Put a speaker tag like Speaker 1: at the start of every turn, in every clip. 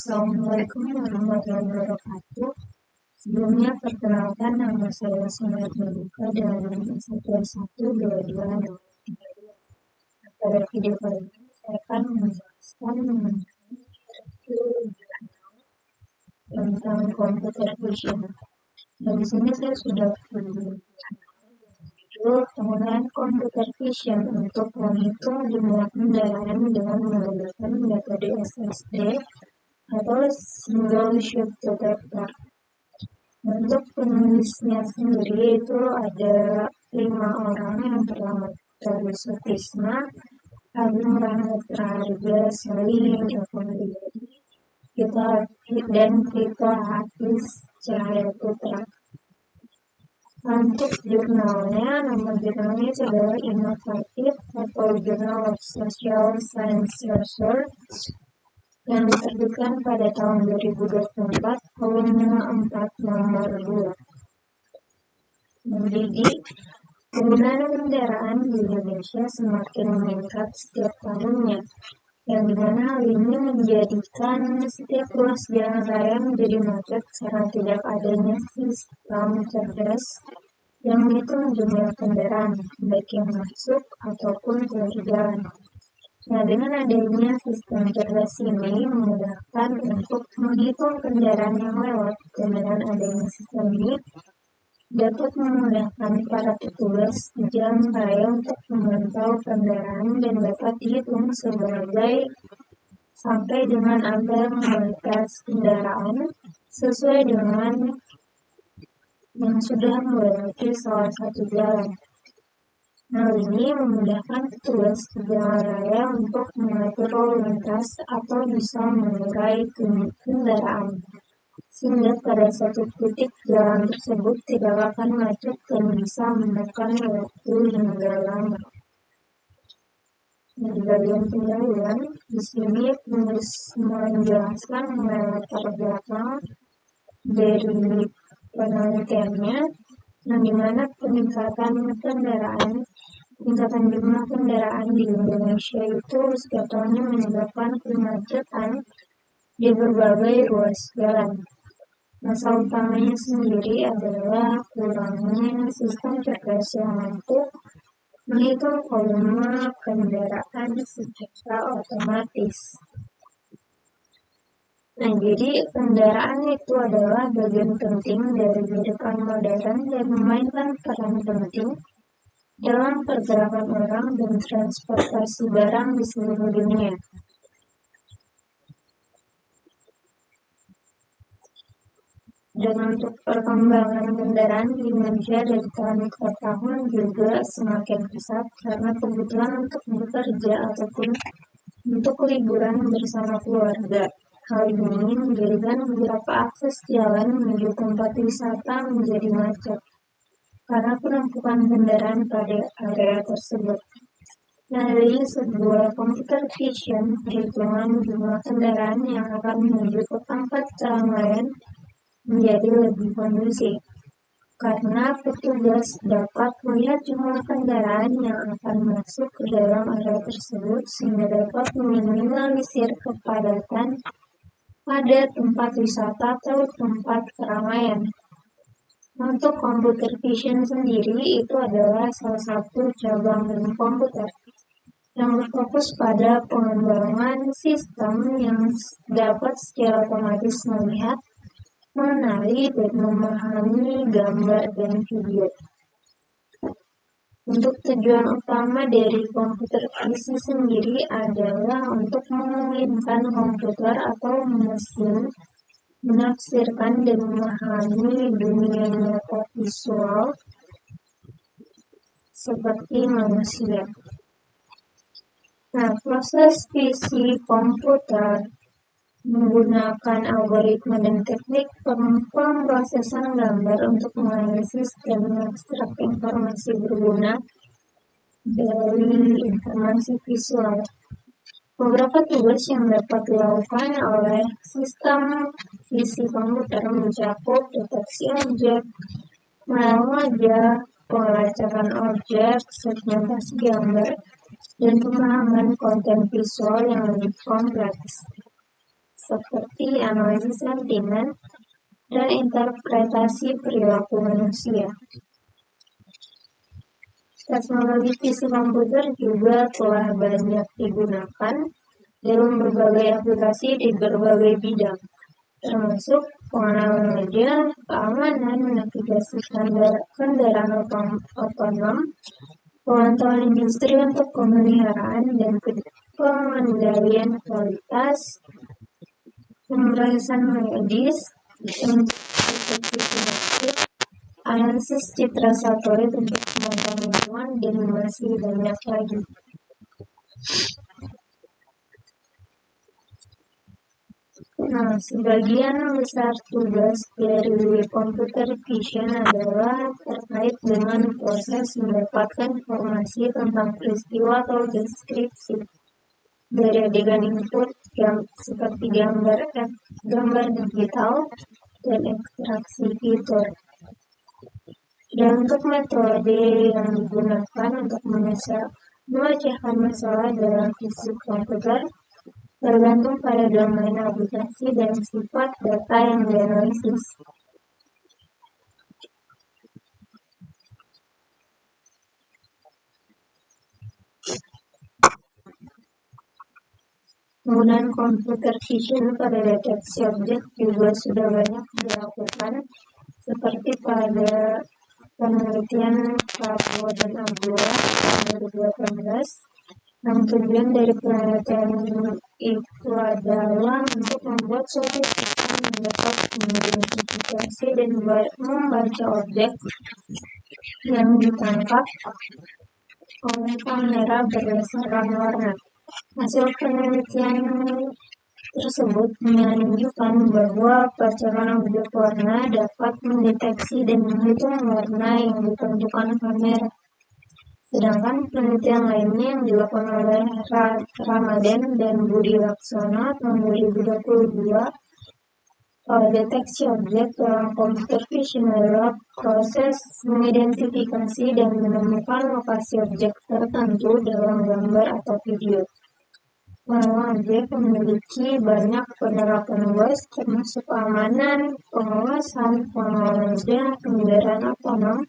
Speaker 1: Assalamualaikum warahmatullahi wabarakatuh. Sebelumnya perkenalkan nama saya Sumet Maduka dengan nomor 1212232. Pada video kali ini saya akan menjelaskan mengenai review tentang computer vision. Nah, di sini saya sudah penggunaan computer vision untuk menghitung jumlah kendaraan dengan menggunakan metode SSD atau single shift detector. Untuk penulisnya sendiri itu ada 5 orang. Yang pertama dari Sutisna, Agung Rahmat Raharja, Salim Evangelisari, dan Vito Hafiz Cahaya Putra. Untuk jurnalnya, nama jurnalnya adalah Inovatif atau Journal of Social Science Research yang diterbitkan pada tahun 2024, volume 4, nomor 2. Jadi, penggunaan kendaraan di Indonesia semakin meningkat setiap tahunnya, yang dimana hal ini menjadikan setiap ruas jalan raya menjadi macet karena tidak adanya sistem cerdas yang menghitung jumlah kendaraan, baik yang masuk ataupun keluar jalan. Nah, dengan adanya sistem cerdas ini memudahkan untuk menghitung kendaraan yang lewat, dan dengan adanya sistem ini dapat memudahkan para petugas jalan raya untuk memantau kendaraan dan dapat dihitung sampai dengan angka membatas kendaraan sesuai dengan yang sudah melewati salah satu jalan. Hal ini memudahkan petugas jalan raya untuk mengatur lalu lintas atau bisa mengurai kendaraan, sehingga pada satu titik jalan tersebut tidak akan macet dan bisa menekan waktu hingga lama. Di bagian pendahuluan, di sini penulis menjelaskan mengenai latar belakang dari penelitiannya, yang dimana peningkatan jumlah kendaraan di Indonesia itu setiap tahunnya menyebabkan kemacetan di berbagai ruas jalan. Masalah utamanya sendiri adalah kurangnya sistem cerdas yang mampu menghitung volume kendaraan secara otomatis. Nah, jadi kendaraan itu adalah bagian penting dari kehidupan modern dan memainkan peran penting dalam pergerakan orang dan transportasi barang di seluruh dunia. Dan untuk perkembangan kendaraan di Indonesia dari tahun ke tahun juga semakin pesat karena kebutuhan untuk bekerja ataupun untuk liburan bersama keluarga. Hal ini menjadikan beberapa akses jalan menuju tempat wisata menjadi macet karena penumpukan kendaraan pada area tersebut. Nah, dari sebuah computer vision, perhitungan jumlah kendaraan yang akan menuju ke tempat jalan lain menjadi lebih kondusif, karena petugas dapat melihat jumlah kendaraan yang akan masuk ke dalam area tersebut sehingga dapat meminimalisir kepadatan pada tempat wisata atau tempat keramaian. Untuk computer vision sendiri itu adalah salah satu cabang ilmu komputer yang berfokus pada pengembangan sistem yang dapat secara otomatis melihat, mengenali, dan memahami gambar dan video. Untuk tujuan utama dari computer vision sendiri adalah untuk memungkinkan komputer atau mesin menafsirkan dan memahami dunia nyata visual seperti manusia. Nah, proses PC komputer menggunakan algoritma dan teknik pemrosesan gambar untuk menganalisis dan mengekstrak informasi berguna dari informasi visual. Beberapa tugas yang dapat dilakukan oleh sistem PC komputer mencakup deteksi objek, mengenal wajah, pengelacakan objek, segmentasi gambar, dan pemahaman konten visual yang lebih kompleks. seperti analisis sentimen dan interpretasi perilaku manusia. Teknologi visi komputer juga telah banyak digunakan dalam berbagai aplikasi di berbagai bidang, termasuk pengenalan wajah, keamanan, navigasi kendaraan otonom, pemantauan industri untuk pemeliharaan dan pengendalian kualitas, pemeriksaan medis, untuk deteksi penyakit, analisis citra satelit untuk pemantauan lingkungan, dan masih banyak lagi. Nah, sebagian besar tugas dari computer vision adalah terkait dengan proses mendapatkan informasi tentang peristiwa atau deskripsi dari adegan input seperti gambar digital dan ekstraksi fitur. Dan untuk metode yang digunakan untuk memecahkan masalah dalam fisik komputer tergantung pada domain aplikasi dan sifat data yang dianalisis. Penggunaan computer vision pada deteksi objek juga sudah banyak dilakukan, seperti pada penelitian Prabowo dan Abdullah tahun 2018. Yang tujuan dari penelitian itu adalah untuk membuat suatu sistem yang dapat mengidentifikasi dan membaca objek yang ditangkap oleh kamera berdasarkan warna. Hasil penelitian tersebut menunjukkan bahwa paparan objek warna dapat mendeteksi dan menghitung warna yang ditunjukkan kamera. Sedangkan penelitian lainnya yang dilakukan oleh Ramadan dan Budi Laksono tahun 2022, deteksi objek dalam computer vision adalah proses mengidentifikasi dan menemukan lokasi objek tertentu dalam gambar atau video. Objek memiliki banyak penerapan luas, termasuk keamanan, pengawasan, pengelolaan data, kendaraan otonom,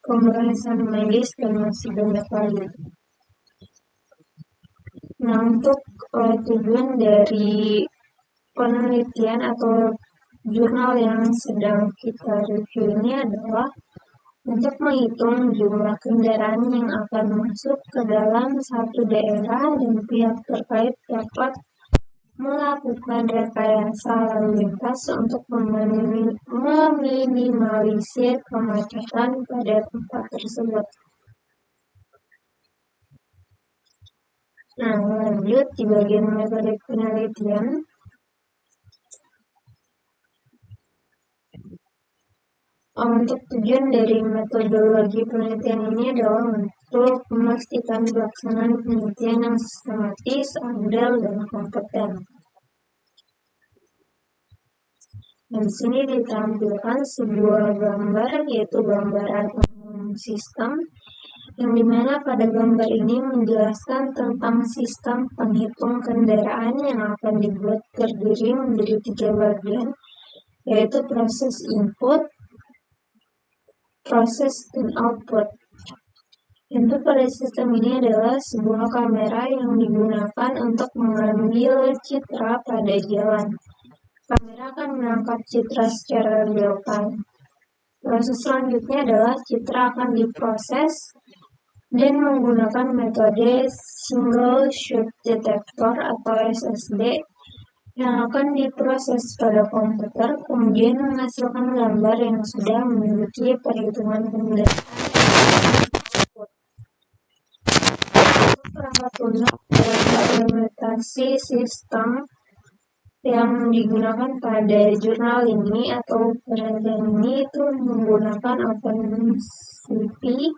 Speaker 1: pemeriksaan medis, dan masih banyak lagi. Nah, untuk tujuan dari penelitian atau jurnal yang sedang kita review ini adalah untuk menghitung jumlah kendaraan yang akan masuk ke dalam satu daerah dan pihak terkait dapat melakukan rekayasa lalu lintas untuk meminimalisir kemacetan pada tempat tersebut. Nah, lanjut di bagian metode penelitian. Untuk tujuan dari metodologi penelitian ini adalah untuk memastikan pelaksanaan penelitian yang sistematis, andal, dan kompeten. Dan di sini ditampilkan sebuah gambar, yaitu gambaran umum sistem, yang dimana pada gambar ini menjelaskan tentang sistem penghitung kendaraan yang akan dibuat terdiri menjadi 3 bagian, yaitu proses input, proses dan output. Input pada sistem ini adalah sebuah kamera yang digunakan untuk mengambil citra pada jalan. Kamera akan menangkap citra secara real time. Proses selanjutnya adalah citra akan diproses dan menggunakan metode Single Shoot Detector atau SSD yang akan diproses pada komputer, kemudian menghasilkan gambar yang sudah memiliki perhitungan kendaraan. Perangkat lunak dalam implementasi sistem yang digunakan pada jurnal ini atau penelitian ini itu menggunakan OpenCV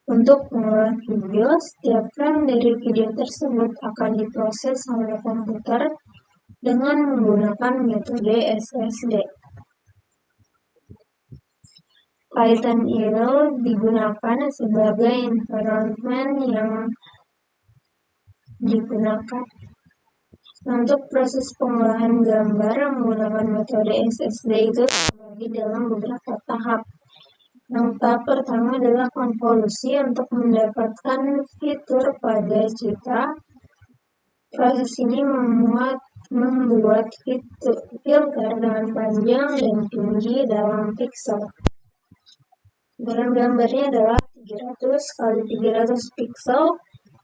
Speaker 1: untuk mengolah video. Setiap frame dari video tersebut akan diproses oleh komputer dengan menggunakan metode SSD. Python itu digunakan sebagai environment yang digunakan. Untuk proses pengolahan gambar menggunakan metode SSD itu terbagi dalam beberapa tahap. Yang tahap pertama adalah konvolusi untuk mendapatkan fitur pada citra. Proses ini membuat filter dengan panjang dan tinggi dalam piksel. Ukuran gambarnya adalah 300 x 300 piksel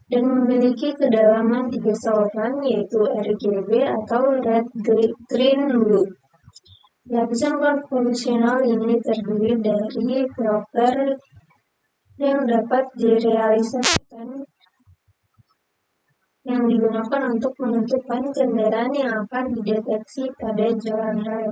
Speaker 1: dan memiliki kedalaman 3 sorotan yaitu RGB atau red, green, blue. Lapisan konvolusional ini terdiri dari filter yang dapat direalisasikan yang digunakan untuk menentukan kendaraan yang akan dideteksi pada jalan raya.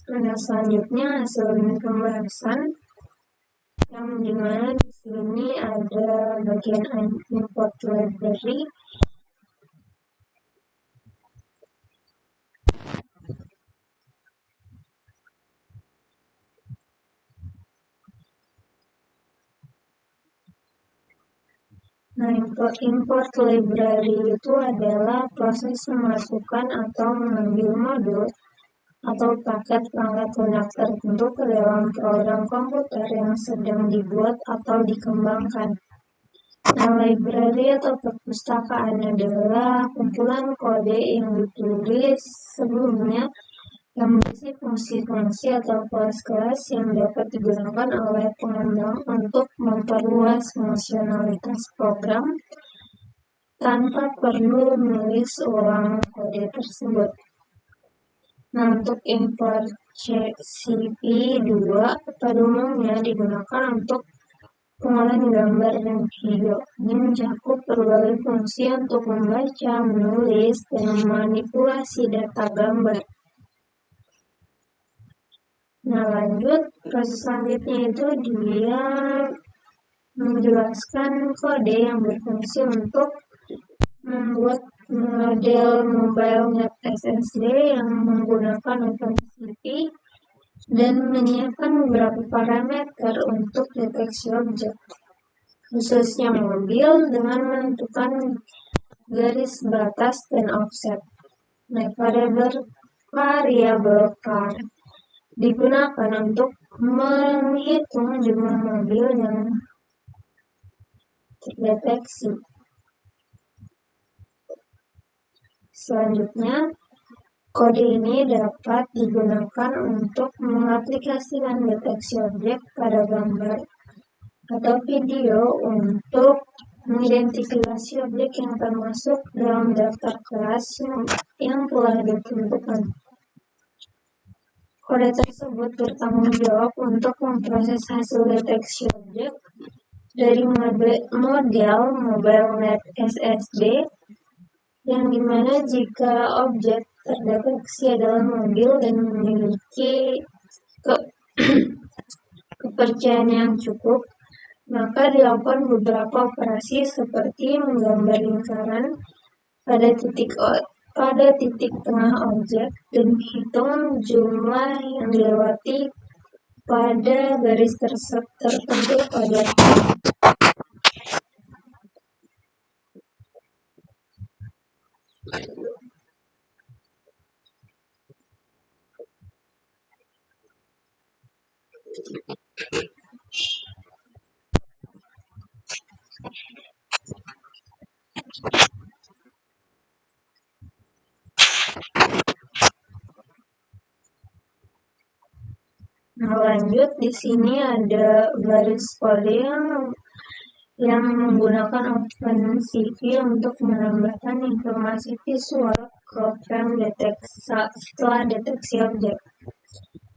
Speaker 1: Nah, selanjutnya hasil pembahasan yang dimana di sini ada bagian import library. Nah, import library itu adalah proses memasukkan atau mengambil modul atau paket perangkat lunak tertentu ke dalam program komputer yang sedang dibuat atau dikembangkan. Nah, library atau perpustakaan adalah kumpulan kode yang ditulis sebelumnya yang berisi fungsi-fungsi atau kelas-kelas yang dapat digunakan oleh pengembang untuk memperluas fungsionalitas program tanpa perlu menulis ulang kode tersebut. Nah, untuk import CP2 pada umumnya digunakan untuk pengolahan gambar dan video. Ini mencakup berbagai fungsi untuk membaca, menulis, dan memanipulasi data gambar. Nah, lanjut, proses selanjutnya itu dia menjelaskan kode yang berfungsi untuk membuat model mobile net SSD yang menggunakan OpenCV dan menyiapkan beberapa parameter untuk deteksi objek, khususnya mobil dengan menentukan garis batas dan offset. Nah, variabel car digunakan untuk menghitung jumlah mobil yang terdeteksi. Selanjutnya, kode ini dapat digunakan untuk mengaplikasikan deteksi objek pada gambar atau video untuk mengidentifikasi objek yang termasuk dalam daftar kelas yang telah ditentukan. Kode tersebut bertanggung jawab untuk memproses hasil deteksi objek dari model mobile net SSD yang dimana jika objek terdeteksi adalah mobil dan memiliki kepercayaan yang cukup, maka dilakukan beberapa operasi seperti menggambar lingkaran pada titik tengah objek dan menghitung jumlah yang dilewati pada garis tertentu pada Nah, lanjut di sini ada garis kode yang menggunakan OpenCV untuk menambahkan informasi visual ke frame setelah deteksi objek.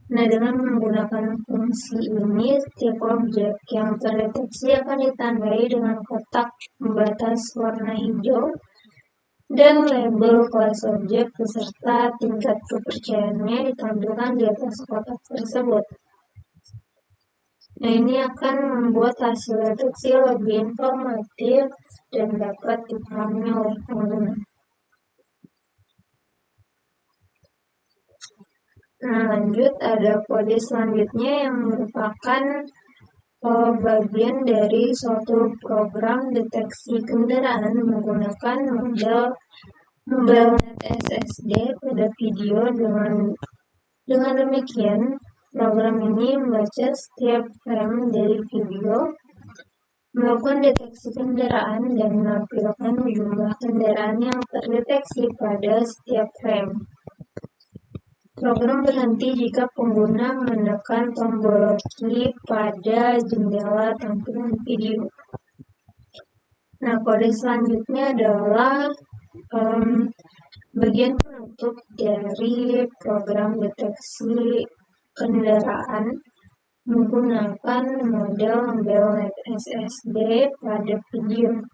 Speaker 1: Nah, dengan menggunakan fungsi ini, setiap objek yang terdeteksi akan ditandai dengan kotak pembatas warna hijau dan label kelas objek beserta tingkat kepercayaannya ditampilkan di atas kotak tersebut. Nah, ini akan membuat hasil deteksi lebih informatif dan dapat dipahami oleh pengguna. Nah, lanjut ada kode selanjutnya yang merupakan bagian dari suatu program deteksi kendaraan menggunakan model MobileNet SSD pada video. Dengan demikian, program ini membaca setiap frame dari video, melakukan deteksi kendaraan, dan menampilkan jumlah kendaraan yang terdeteksi pada setiap frame. Program berhenti jika pengguna menekan tombol key pada jendela tampilan video. Nah, kode selanjutnya adalah bagian penutup dari program deteksi kendaraan menggunakan model MobileNet SSD pada video.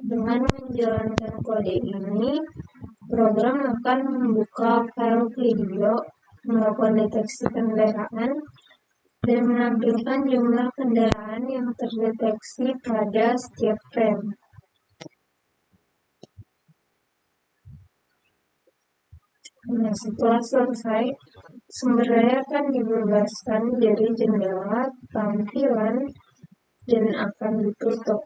Speaker 1: Dengan menjalankan kode ini, program akan membuka file video, melakukan deteksi kendaraan, dan menampilkan jumlah kendaraan yang terdeteksi pada setiap frame. Nah, setelah selesai, sumber daya akan dibebaskan dari jendela tampilan dan akan ditutup.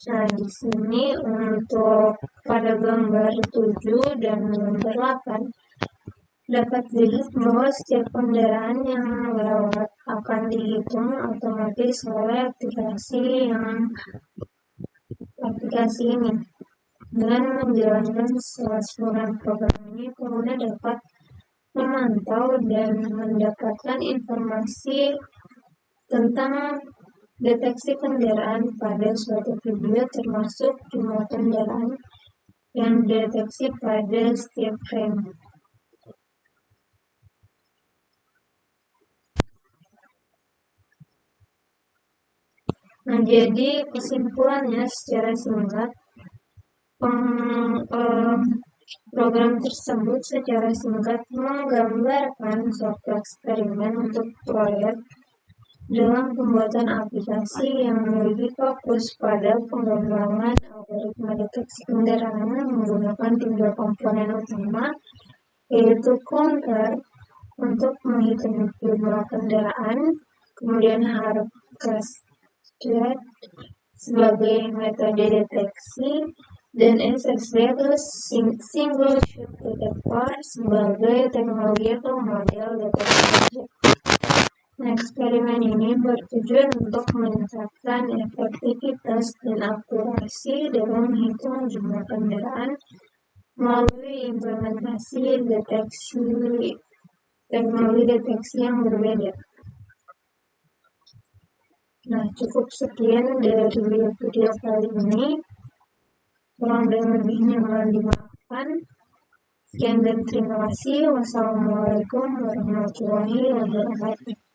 Speaker 1: Nah, di sini untuk pada gambar 7 dan gambar 8 dapat dilihat bahwa setiap kendaraan yang lewat akan dihitung otomatis oleh aplikasi ini. Dengan menjalankan selesai program ini, pengguna dapat memantau dan mendapatkan informasi tentang deteksi kendaraan pada suatu video, termasuk jumlah kendaraan yang dideteksi pada setiap frame. Nah, jadi kesimpulannya secara singkat, program tersebut secara singkat menggambarkan suatu eksperimen untuk proyek dalam pembuatan aplikasi yang lebih fokus pada pengembangan algoritma deteksi kendaraan menggunakan 3 komponen utama, yaitu counter untuk menghitung jumlah kendaraan, kemudian Harvester sebagai metode deteksi, dan SSD atau Single Shoot Detector sebagai teknologi atau model deteksi objek. Nah, eksperimen ini bertujuan untuk meningkatkan efektivitas dan akurasi dalam menghitung jumlah kendaraan melalui implementasi teknologi deteksi yang berbeda. Nah, cukup sekian dari video kali ini. Kurang dan lebihnya mohon dimaafkan. Sekian dan terima kasih. Wassalamualaikum warahmatullahi wabarakatuh.